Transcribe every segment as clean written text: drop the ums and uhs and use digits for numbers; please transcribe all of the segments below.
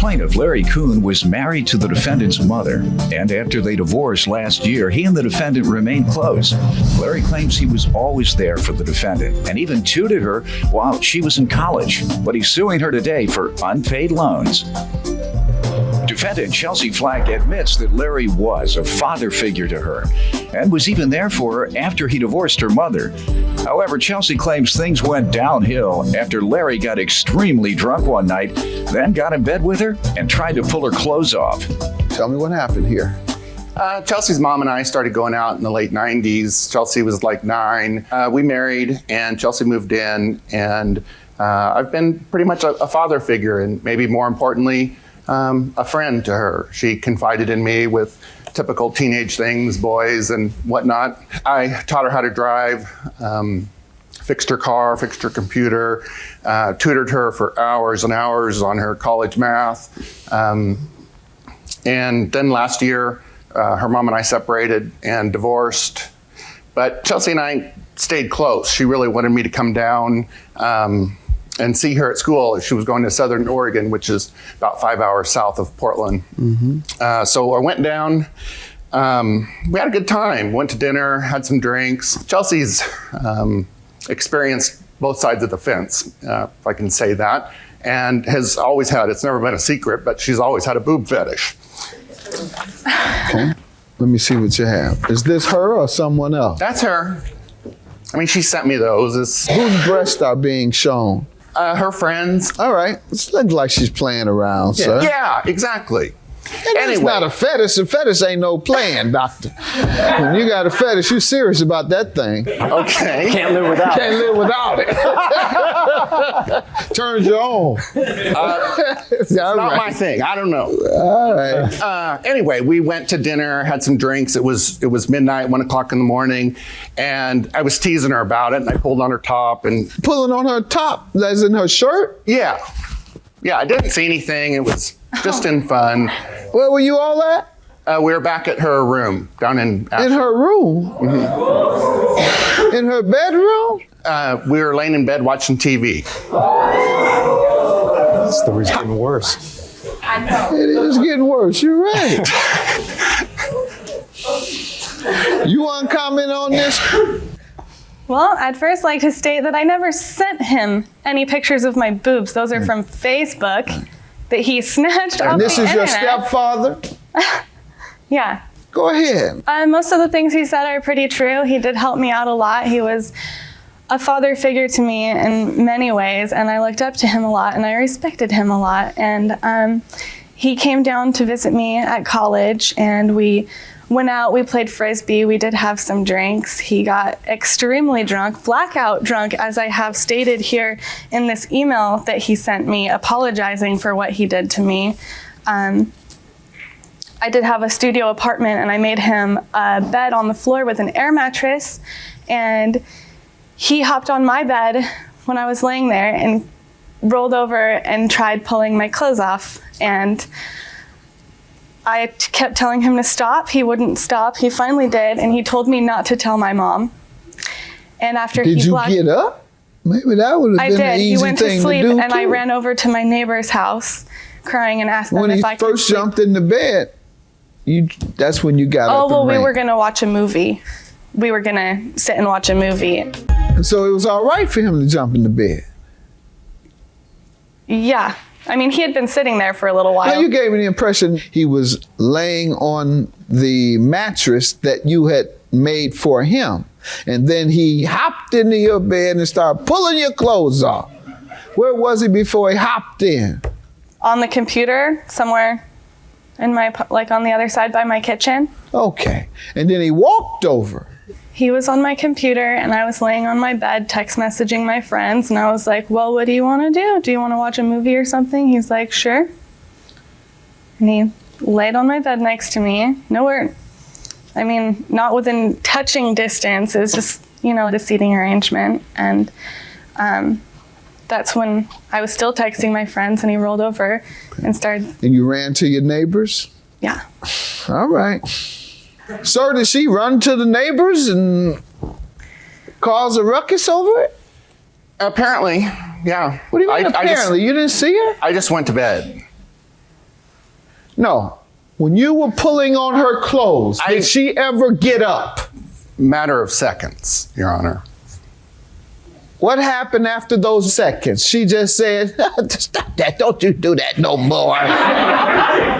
plaintiff, Larry Kuhn, was married to the defendant's mother, and after they divorced last year, he and the defendant remained close. Larry claims he was always there for the defendant and even tutored her while she was in college, but he's suing her today for unpaid loans. Defendant Chelsea Flack admits that Larry was a father figure to her and was even there for her after he divorced her mother. However, Chelsea claims things went downhill after Larry got extremely drunk one night, then got in bed with her and tried to pull her clothes off. Tell me what happened here. Chelsea's mom and I started going out in the late 90s. Chelsea was like 9. We married and Chelsea moved in, and I've been pretty much a father figure, and maybe more importantly, a friend to her. She confided in me with typical teenage things, boys and whatnot. I taught her how to drive, fixed her car, fixed her computer, tutored her for hours and hours on her college math. And then last year, her mom and I separated and divorced. But Chelsea and I stayed close. She really wanted me to come down and see her at school. She was going to Southern Oregon, which is about 5 hours south of Portland. So I went down. We had a good time. Went to dinner, had some drinks. Chelsea's experienced both sides of the fence, if I can say that, and has always had, it's never been a secret, but she's always had a boob fetish. Okay, let me see what you have. Is this her or someone else? That's her. I mean, she sent me those. Whose breasts are being shown? Her friends. All right, it looks like she's playing around, sir. Yeah, exactly. It's not a fetish. A fetish ain't no playing, doctor. When you got a fetish, you serious about that thing. Okay. Can't live without it. Can't live without it. Turns you on. It's not my thing. I don't know. All right. Anyway, we went to dinner, had some drinks. It was midnight, 1 o'clock in the morning, and I was teasing her about it, and I pulled on her top and Pulling on her top, as in her shirt? yeah, I didn't see anything. It was just in fun. Where were you all at? We were back at her room down in In her room? In her bedroom? we were laying in bed watching TV. The story's getting worse. It is getting worse. You're right. You want to comment on this? Well, I'd first like to state that I never sent him any pictures of my boobs. Those are from Facebook that he snatched off And this the is your internet. stepfather? Yeah. Go ahead. Most of the things he said are pretty true. He did help me out a lot. He was a father figure to me in many ways, and I looked up to him a lot, and I respected him a lot. And he came down to visit me at college, and we went out, we played Frisbee, we did have some drinks. He got extremely drunk, blackout drunk, as I have stated here in this email that he sent me apologizing for what he did to me. I did have a studio apartment, and I made him a bed on the floor with an air mattress, and he hopped on my bed when I was laying there and rolled over and tried pulling my clothes off, and I kept telling him to stop. He wouldn't stop. He finally did, and he told me not to tell my mom. And after Did you get up? Maybe that would have been an easy He went to thing sleep, to do, and I too. ran over to my neighbor's house, crying and asked them When he if I could first sleep. jumped in the bed, that's when you got Oh, up well, and we ran. were going to watch a movie. We were going to sit and watch a movie. And so it was all right for him to jump in the bed. Yeah. I mean, he had been sitting there for a little while. Now, you gave me the impression he was laying on the mattress that you had made for him. And then he hopped into your bed and started pulling your clothes off. Where was he before he hopped in? On the computer, somewhere in my, like on the other side by my kitchen. Okay. And then he walked over. He was on my computer, and I was laying on my bed text messaging my friends, and I was like, well, what do you want to do? Do you want to watch a movie or something? He's like, sure. And he laid on my bed next to me. Nowhere, I mean, not within touching distance. It was just, you know, the seating arrangement. And that's when I was still texting my friends, and he rolled over and started. And you ran to your neighbors? Yeah. All right. So did she run to the neighbors and cause a ruckus over it? Apparently, yeah. What do you mean apparently? You didn't see her? I just went to bed. No. When you were pulling on her clothes, did she ever get up? Matter of seconds, Your Honor. What happened after those seconds? She just said, stop that, don't you do that no more.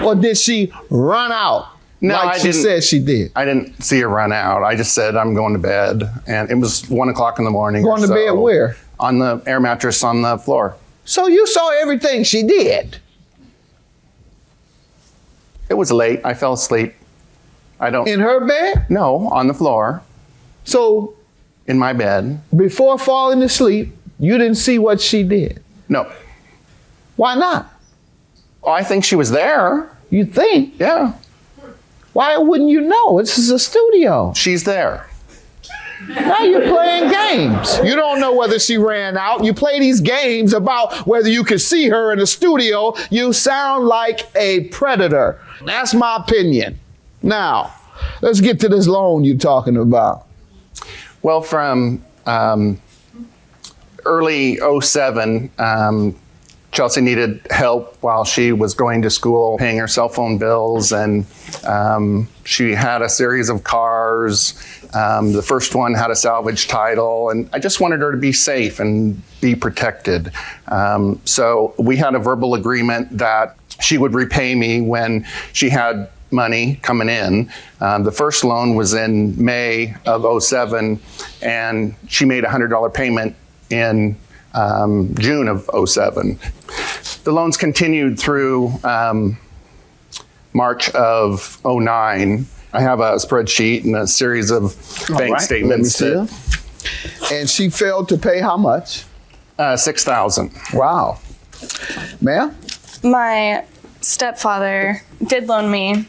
Or did she run out No, like I she didn't. said she did? I didn't see her run out. I just said, I'm going to bed. And it was 1 o'clock in the morning. Going to bed where? On the air mattress on the floor. So you saw everything she did. It was late. I fell asleep. I don't. In her bed? No, on the floor, So in my bed. before falling asleep, you didn't see what she did. No. Why not? Oh, I think she was there. You think? Yeah, Why wouldn't you know? This is a studio. she's there. Now you're playing games. You don't know whether she ran out. You play these games about whether you can see her in the studio. You sound like a predator. That's my opinion. Now, let's get to this loan you're talking about. Well, from early 07, Chelsea needed help while she was going to school, paying her cell phone bills, and she had a series of cars. The first one had a salvage title, and I just wanted her to be safe and be protected. So we had a verbal agreement that she would repay me when she had money coming in. The first loan was in May of 07, and she made a $100 payment in June of 07. The loans continued through March of 09. I have a spreadsheet and a series of bank right, statements. let me see And she failed to pay how much? $6,000. Wow. Ma'am? My stepfather did loan me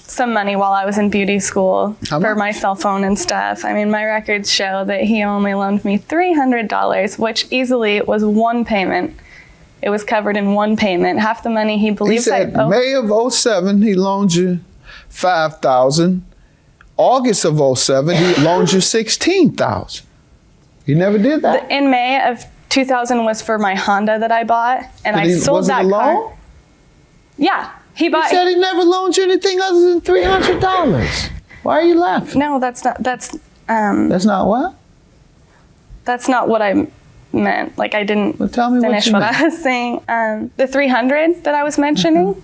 some money while I was in beauty school How for much? my cell phone and stuff. I mean, my records show that he only loaned me $300, which easily was one payment. It was covered in one payment. Half the money he He believes said I owe. May of 07, he loaned you $5,000. August of 07, he loaned you $16,000. He never did that. In May of 2000 was for my Honda that I bought, and I sold was it that a car. loan? Yeah, he He bought. said he never loaned you anything other than $300. Why are you laughing? No, that's not. That's not what? That's not what I meant. Like I didn't Well, tell me what finish you what meant. I was saying. The 300 that I was mentioning,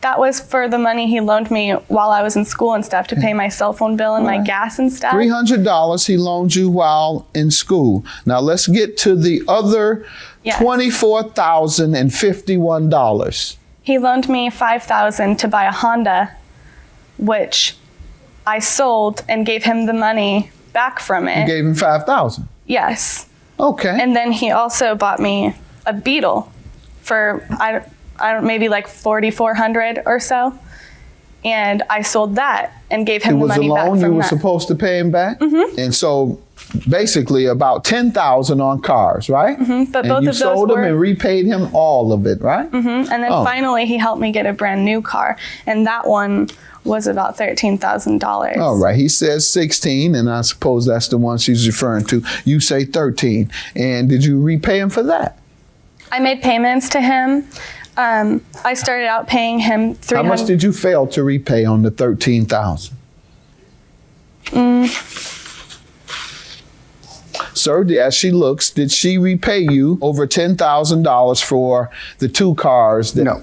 that was for the money he loaned me while I was in school and stuff to pay my cell phone bill and my gas and stuff. $300 he loaned you while in school. Now let's get to the other Yes. $24,051. He loaned me $5,000 to buy a Honda, which I sold and gave him the money back from You it. gave him $5,000. Yes. Okay. And then he also bought me a Beetle for I don't maybe like $4,400 or so, and I sold that and gave it him the was a money back loan you from were that. supposed to pay him back? Mm-hmm. And so basically about $10,000 on cars, right? Mm-hmm. But and both you of those sold him were- and repaid him all of it, right? And then Oh. finally he helped me get a brand new car, and that one was about $13,000. All right. He says 16, and I suppose that's the one she's referring to. You say 13. And did you repay him for that? I made payments to him. I started out paying him $300. How much did you fail to repay on the 13,000? Sir, as she looks, did she repay you over $10,000 for the two cars that No.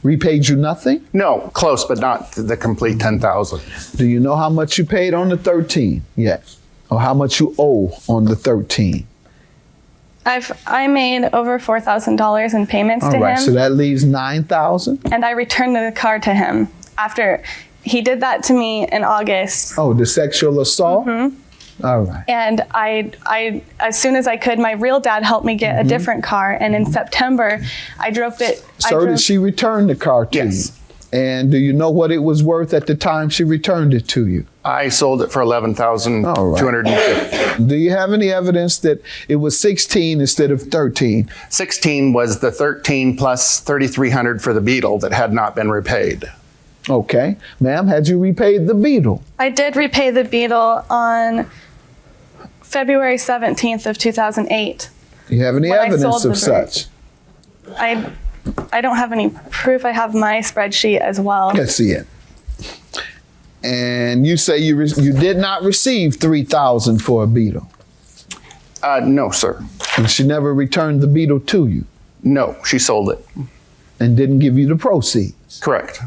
repaid you nothing? No, close, but not the complete 10,000. Do you know how much you paid on the 13 yet? Or how much you owe on the 13? I made over $4,000 in payments to All right, him, so that leaves 9,000. and I returned the car to him after he did that to me in August. Oh, the sexual assault? Mm-hmm. All right. And I, as soon as I could, my real dad helped me get a different car. And in September, I drove it. So did she return the car to Yes. you? And do you know what it was worth at the time she returned it to you? I sold it for All $11,250. Do you have any evidence that it was 16 instead of 13? 16 was the 13 plus 3,300 for the Beetle that had not been repaid. Okay. Ma'am, had you repaid the Beetle? I did repay the Beetle on February 17th of 2008. Do you have any When I evidence sold of the bird. such? I don't have any proof. I have my spreadsheet as well. Let's see it. And you say you did not receive $3,000 for a beetle, No, sir. and she never returned the beetle to you No, she sold it. and didn't give you the proceeds. Correct.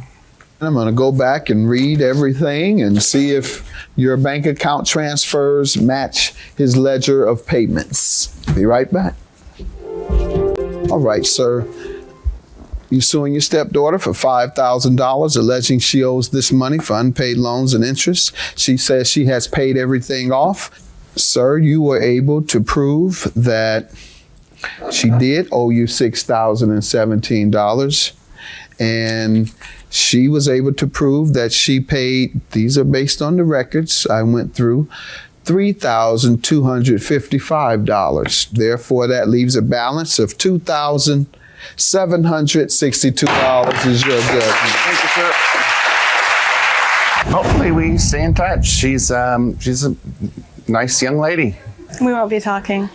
I'm going to go back and read everything and see if your bank account transfers match his ledger of payments. Be right back. All right, sir. You're suing your stepdaughter for $5,000, alleging she owes this money for unpaid loans and interest. She says she has paid everything off. Sir, you were able to prove that she did owe you $6,017, and she was able to prove that she paid, these are based on the records I went through, $3,255. Therefore, that leaves a balance of $2,762 is your judgment. Thank you, sir. Hopefully we stay in touch. She's a nice young lady. We won't be talking.